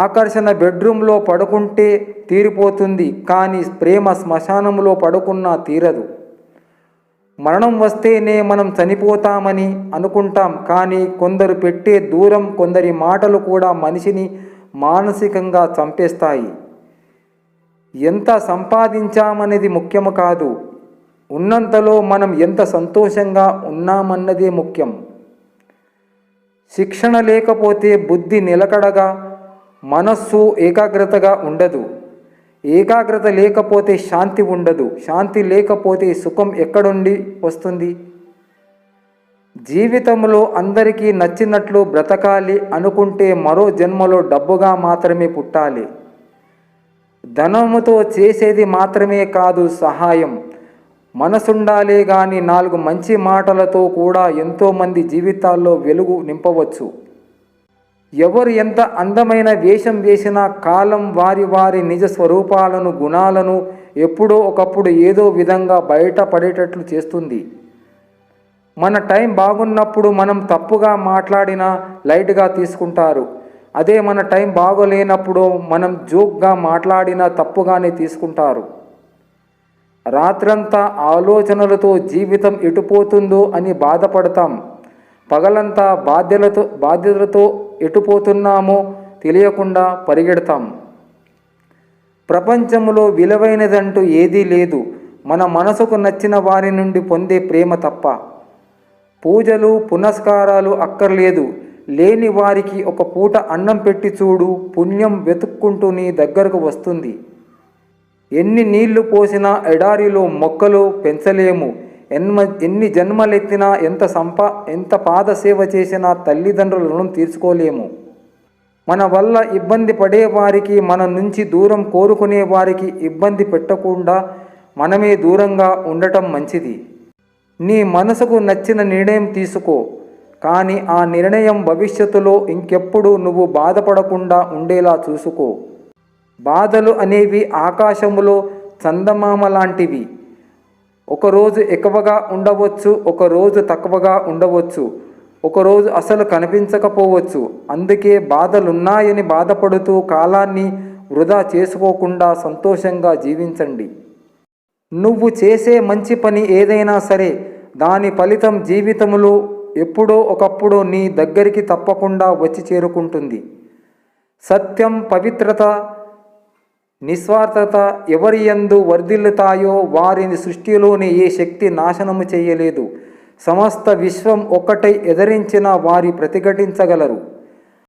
ఆకర్షణ బెడ్రూమ్లో పడుకుంటే తీరిపోతుంది, కానీ ప్రేమ శ్మశానంలో పడుకున్నా తీరదు. మరణం వస్తేనే మనం చనిపోతామని అనుకుంటాం, కానీ కొందరు పెట్టే దూరం, కొందరి మాటలు కూడా మనిషిని మానసికంగా చంపేస్తాయి. ఎంత సంపాదించామనేది ముఖ్యము కాదు, ఉన్నంతలో మనం ఎంత సంతోషంగా ఉన్నామన్నదే ముఖ్యం. శిక్షణ లేకపోతే బుద్ధి నిలకడగా, మనస్సు ఏకాగ్రతగా ఉండదు. ఏకాగ్రత లేకపోతే శాంతి ఉండదు. శాంతి లేకపోతే సుఖం ఎక్కడుండి వస్తుంది? జీవితంలో అందరికీ నచ్చినట్లు బ్రతకాలి అనుకుంటే మరో జన్మలో డబ్బుగా మాత్రమే పుట్టాలి. ధనముతో చేసేది మాత్రమే కాదు సహాయం, మనసుండాలే గాని 4 మంచి మాటలతో కూడా ఎంతోమంది జీవితాల్లో వెలుగు నింపవచ్చు. ఎవరు ఎంత అందమైన వేషం వేసినా కాలం వారి వారి నిజ స్వరూపాలను, గుణాలను ఎప్పుడో ఒకప్పుడు ఏదో విధంగా బయటపడేటట్లు చేస్తుంది. మన టైం బాగున్నప్పుడు మనం తప్పుగా మాట్లాడినా లైట్గా తీసుకుంటారు. అదే మన టైం బాగోలేనప్పుడు మనం జోక్గా మాట్లాడినా తప్పుగానే తీసుకుంటారు. రాత్రంతా ఆలోచనలతో జీవితం ఎటుపోతుందో అని బాధపడతాం. పగలంతా బాధ్యతలతో ఎటుపోతున్నామో తెలియకుండా పరిగెడతాం. ప్రపంచంలో విలువైనదంటూ ఏదీ లేదు, మన మనసుకు నచ్చిన వారి నుండి పొందే ప్రేమ తప్ప. పూజలు పునస్కారాలు అక్కర్లేదు. లేని వారికి ఒక పూట అన్నం పెట్టి చూడు, పుణ్యం వెతుక్కుంటూ నీ దగ్గరకు వస్తుంది. ఎన్ని నీళ్లు పోసినా ఎడారిలో మొక్కలు పెంచలేము. ఎన్ని జన్మలెత్తినా ఎంత పాదసేవ చేసినా తల్లిదండ్రుల రుణం తీర్చుకోలేము. మన వల్ల ఇబ్బంది పడేవారికి, మన నుంచి దూరం కోరుకునే వారికి ఇబ్బంది పెట్టకుండా మనమే దూరంగా ఉండటం మంచిది. నీ మనసుకు నచ్చిన నిర్ణయం తీసుకో, కానీ ఆ నిర్ణయం భవిష్యత్తులో ఇంకెప్పుడు నువ్వు బాధపడకుండా ఉండేలా చూసుకో. బాధలు అనేవి ఆకాశములో చందమామ లాంటివి. ఒకరోజు ఎక్కువగా ఉండవచ్చు, ఒకరోజు తక్కువగా ఉండవచ్చు, ఒకరోజు అసలు కనిపించకపోవచ్చు. అందుకే బాధలున్నాయని బాధపడుతూ కాలాన్ని వృధా చేసుకోకుండా సంతోషంగా జీవించండి. నువ్వు చేసే మంచి పని ఏదైనా సరే, దాని ఫలితం జీవితంలో ఎప్పుడో ఒకప్పుడు నీ దగ్గరికి తప్పకుండా వచ్చి చేరుకుంటుంది. సత్యం, పవిత్రత, నిస్వార్థత ఎవరి యందు వర్ధిల్లుతాయో వారిని సృష్టిలోని ఏ శక్తి నాశనము చేయలేదు. సమస్త విశ్వం ఒక్కటై ఎదిరించిన వారి ప్రతిఘటించగలరు.